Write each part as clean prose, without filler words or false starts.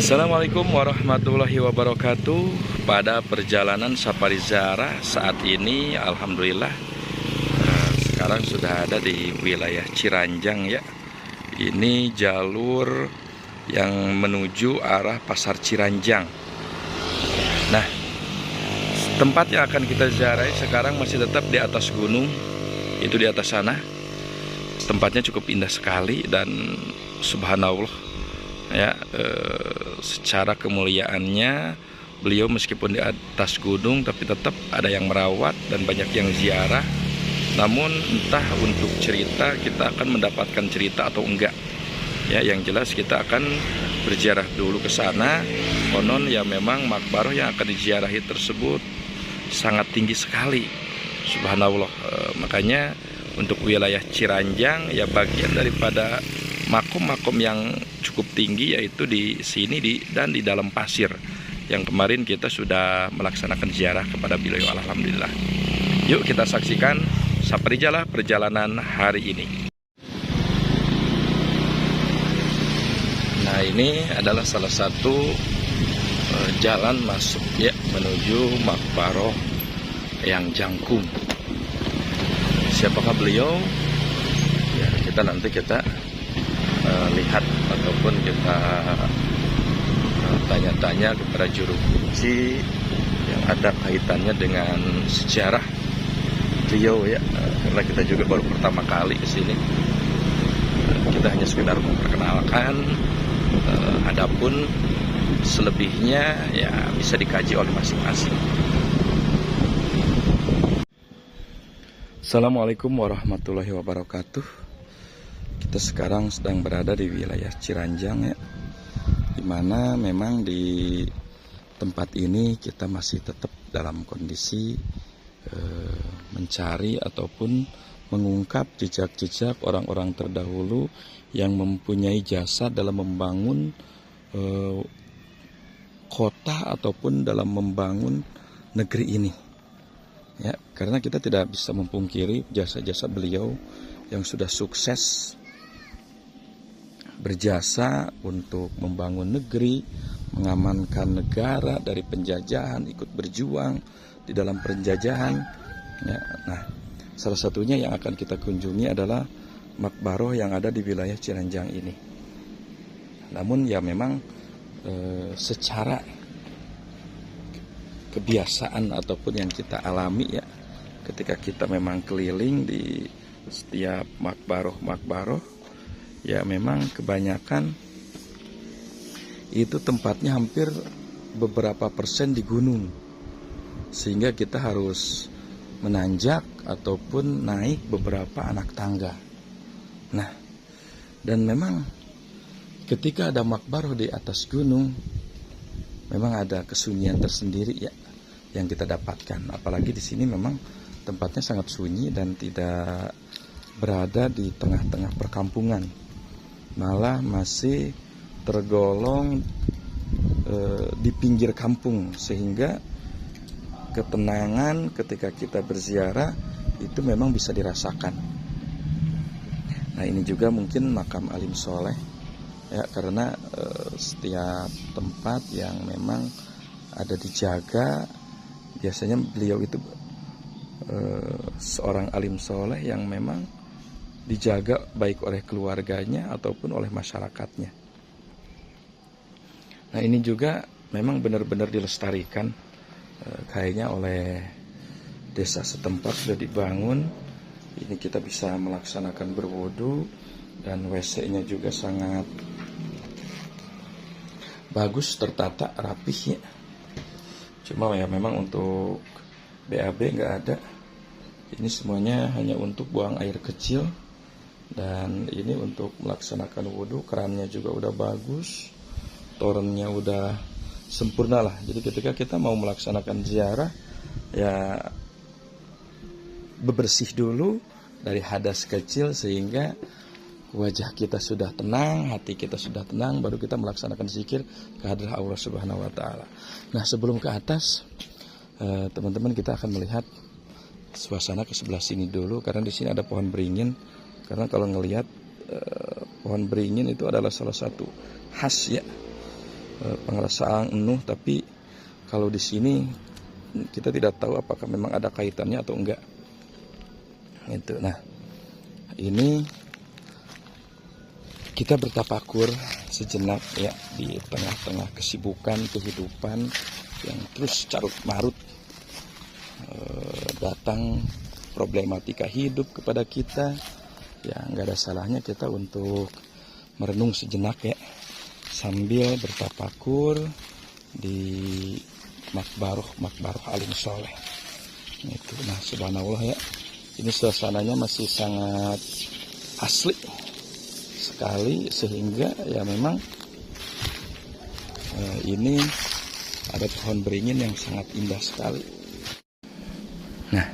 Assalamualaikum warahmatullahi wabarakatuh. Pada perjalanan safari ziarah saat ini, alhamdulillah sekarang sudah ada di wilayah Ciranjang ya. Ini jalur yang menuju arah Pasar Ciranjang. Nah, tempat yang akan kita ziarahi sekarang masih tetap di atas gunung, itu di atas sana. Tempatnya cukup indah sekali dan subhanallah ya, secara kemuliaannya beliau meskipun di atas gunung tapi tetap ada yang merawat dan banyak yang ziarah. Namun entah untuk cerita kita akan mendapatkan cerita atau enggak ya, yang jelas kita akan berziarah dulu ke sana. Konon ya memang makbaroh yang akan diziarahi tersebut sangat tinggi sekali, subhanallah. Makanya untuk wilayah Ciranjang ya bagian daripada makom-makom yang cukup tinggi yaitu di sini dan di dalam pasir yang kemarin kita sudah melaksanakan ziarah kepada beliau, alhamdulillah. Yuk kita saksikan safari jalah perjalanan hari ini. Nah, ini adalah salah satu jalan masuk ya menuju makbaroh yang jangkung. Siapakah beliau? Ya, kita lihat ataupun kita tanya-tanya kepada juru kunci yang ada kaitannya dengan sejarah beliau ya, karena kita juga baru pertama kali ke sini. Kita hanya sekedar memperkenalkan, adapun selebihnya ya bisa dikaji oleh masing-masing. Assalamualaikum warahmatullahi wabarakatuh. Kita sekarang sedang berada di wilayah Ciranjang ya, dimana memang di tempat ini kita masih tetap dalam kondisi mencari ataupun mengungkap jejak-jejak orang-orang terdahulu yang mempunyai jasa dalam membangun kota ataupun dalam membangun negeri ini ya, karena kita tidak bisa memungkiri jasa-jasa beliau yang sudah sukses berjasa untuk membangun negeri, mengamankan negara dari penjajahan, ikut berjuang di dalam penjajahan ya. Nah, salah satunya yang akan kita kunjungi adalah makbaroh yang ada di wilayah Ciranjang ini. Namun ya memang secara kebiasaan ataupun yang kita alami ya, ketika kita memang keliling di setiap makbaroh ya, memang kebanyakan itu tempatnya hampir beberapa persen di gunung, sehingga kita harus menanjak ataupun naik beberapa anak tangga. Nah, dan memang ketika ada makbaroh di atas gunung, memang ada kesunyian tersendiri ya yang kita dapatkan. Apalagi di sini memang tempatnya sangat sunyi dan tidak berada di tengah-tengah perkampungan, malah masih tergolong di pinggir kampung, sehingga ketenangan ketika kita berziarah itu memang bisa dirasakan. Nah, ini juga mungkin makam alim soleh ya, karena setiap tempat yang memang ada dijaga, biasanya beliau itu seorang alim soleh yang memang dijaga baik oleh keluarganya ataupun oleh masyarakatnya. Nah, ini juga memang benar-benar dilestarikan kayaknya oleh desa setempat, sudah dibangun. Ini kita bisa melaksanakan berwudu dan WC-nya juga sangat bagus, tertata rapih ya. Cuma ya memang untuk BAB nggak ada. Ini semuanya hanya untuk buang air kecil. Dan ini untuk melaksanakan wudhu, kerannya juga udah bagus, torennya udah sempurna lah. Jadi ketika kita mau melaksanakan ziarah ya bebersih dulu dari hadas kecil, sehingga wajah kita sudah tenang, hati kita sudah tenang, baru kita melaksanakan zikir kehadirat Allah Subhanahu wa taala. Nah, sebelum ke atas teman-teman, kita akan melihat suasana ke sebelah sini dulu, karena di sini ada pohon beringin. Karena kalau ngelihat pohon beringin itu adalah salah satu khas ya pengerasaan penuh, tapi kalau di sini kita tidak tahu apakah memang ada kaitannya atau enggak. Itu. Nah, ini kita bertafakur sejenak ya di tengah-tengah kesibukan kehidupan yang terus carut marut, datang problematika hidup kepada kita. Ya nggak ada salahnya kita untuk merenung sejenak ya, sambil bertafakur di makbaroh alim soleh. Itu. Nah, subhanallah ya, ini suasananya masih sangat asli sekali, sehingga ya memang ini ada pohon beringin yang sangat indah sekali. Nah,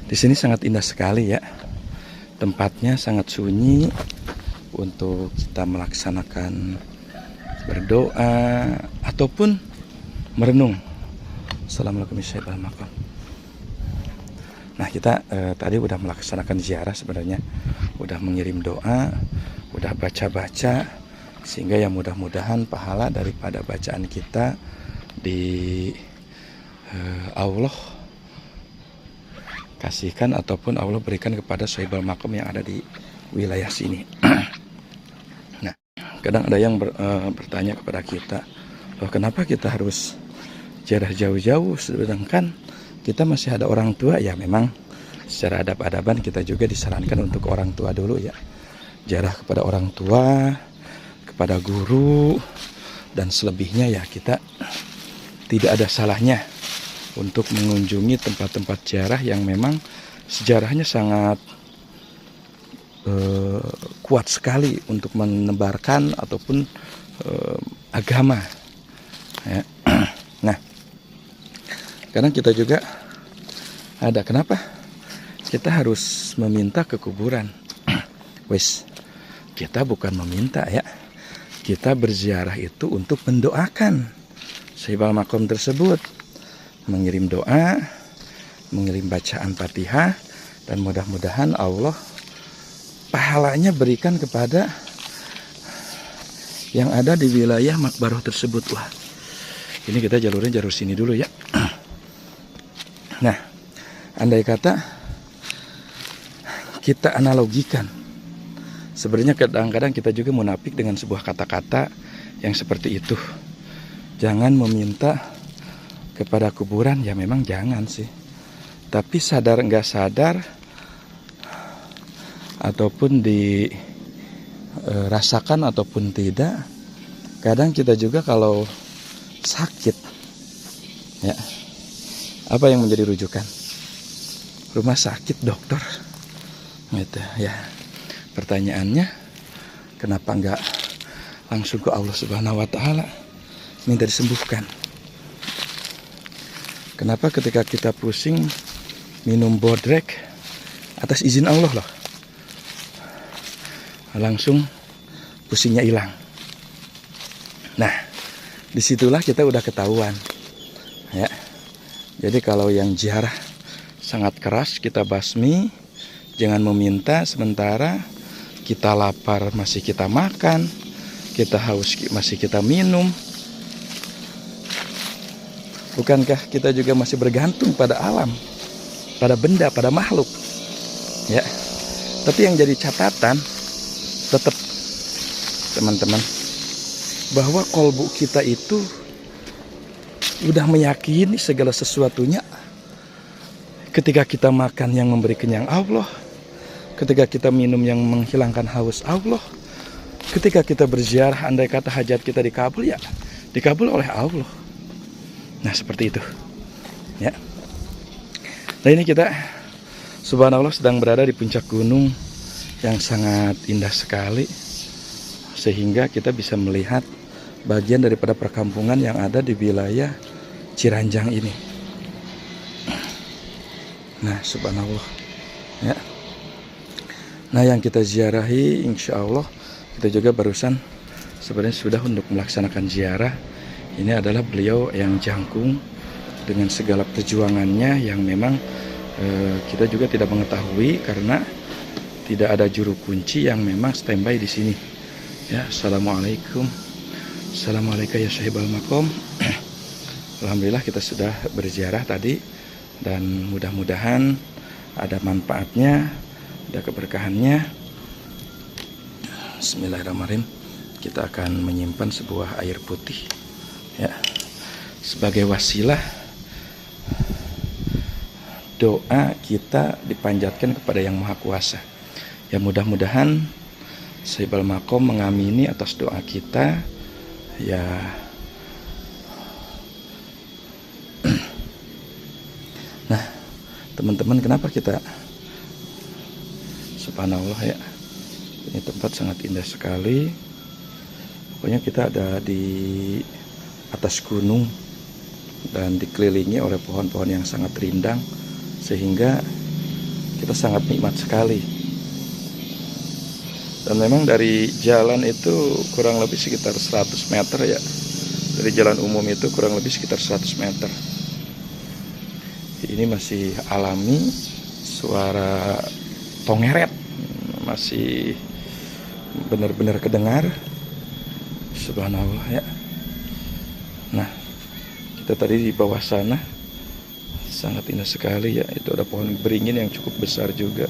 di sini sangat indah sekali ya, tempatnya sangat sunyi untuk kita melaksanakan berdoa ataupun merenung. Assalamualaikum warahmatullahi wabarakatuh. Nah, kita tadi udah melaksanakan ziarah, sebenarnya udah mengirim doa, udah baca-baca, sehingga ya mudah-mudahan pahala daripada bacaan kita di Allah kasihkan ataupun Allah berikan kepada Sohibul Maqam yang ada di wilayah sini. Nah, kadang ada yang bertanya kepada kita, loh kenapa kita harus ziarah jauh-jauh sedangkan kita masih ada orang tua? Ya memang secara adab-adaban kita juga disarankan untuk orang tua dulu ya. Ziarah kepada orang tua, kepada guru, dan selebihnya ya kita tidak ada salahnya untuk mengunjungi tempat-tempat ziarah yang memang sejarahnya sangat kuat sekali untuk menebarkan ataupun agama ya. Nah, kadang kita juga ada, kenapa kita harus meminta ke kuburan? Wes, kita bukan meminta ya, kita berziarah itu untuk mendoakan Sohibul Maqam tersebut, mengirim doa, mengirim bacaan Fatihah, dan mudah-mudahan Allah pahalanya berikan kepada yang ada di wilayah makbaroh tersebut. Wah, ini kita jalurnya jalur sini dulu ya. Nah, andai kata kita analogikan, sebenarnya kadang-kadang kita juga munafik dengan sebuah kata-kata yang seperti itu. Jangan meminta kepada kuburan, ya memang jangan sih. Tapi sadar nggak sadar ataupun dirasakan ataupun tidak, kadang kita juga kalau sakit ya, apa yang menjadi rujukan? Rumah sakit, dokter gitu ya. Pertanyaannya, kenapa nggak langsung ke Allah Subhanahu wa Ta'ala minta disembuhkan? Kenapa ketika kita pusing minum bodrek atas izin Allah loh, langsung pusingnya hilang? Nah, disitulah kita udah ketahuan ya. Jadi kalau yang ziarah sangat keras kita basmi, jangan meminta sementara kita lapar masih kita makan, kita haus masih kita minum. Bukankah kita juga masih bergantung pada alam, pada benda, pada makhluk ya? Tapi yang jadi catatan tetap teman-teman, bahwa kolbu kita itu udah meyakini segala sesuatunya. Ketika kita makan yang memberi kenyang Allah, ketika kita minum yang menghilangkan haus Allah, ketika kita berziarah andai kata hajat kita dikabul, ya dikabul oleh Allah. Nah seperti itu ya. Nah ini kita subhanallah sedang berada di puncak gunung yang sangat indah sekali, sehingga kita bisa melihat bagian daripada perkampungan yang ada di wilayah Ciranjang ini. Nah subhanallah ya. Nah yang kita ziarahi insya Allah, kita juga barusan sebenarnya sudah untuk melaksanakan ziarah. Ini adalah beliau yang jangkung dengan segala perjuangannya yang memang kita juga tidak mengetahui karena tidak ada juru kunci yang memang standby di sini. Ya, assalamualaikum Assalamualaikum ya sahibal makom. Alhamdulillah kita sudah berziarah tadi, dan mudah-mudahan ada manfaatnya, ada keberkahannya. Bismillahirrahmanirrahim. Kita akan menyimpan sebuah air putih ya, sebagai wasilah doa kita dipanjatkan kepada Yang Maha Kuasa. Ya, mudah-mudahan sahibal makom mengamini atas doa kita ya. Nah teman-teman, kenapa kita, subhanallah ya, ini tempat sangat indah sekali. Pokoknya kita ada di atas gunung dan dikelilingi oleh pohon-pohon yang sangat rindang, sehingga kita sangat nikmat sekali. Dan memang dari jalan itu kurang lebih sekitar 100 meter ya. Dari jalan umum itu kurang lebih sekitar 100 meter. Ini masih alami, suara tongeret masih benar-benar kedengar. Subhanallah ya. Nah, kita tadi di bawah sana sangat indah sekali ya. Itu ada pohon beringin yang cukup besar juga.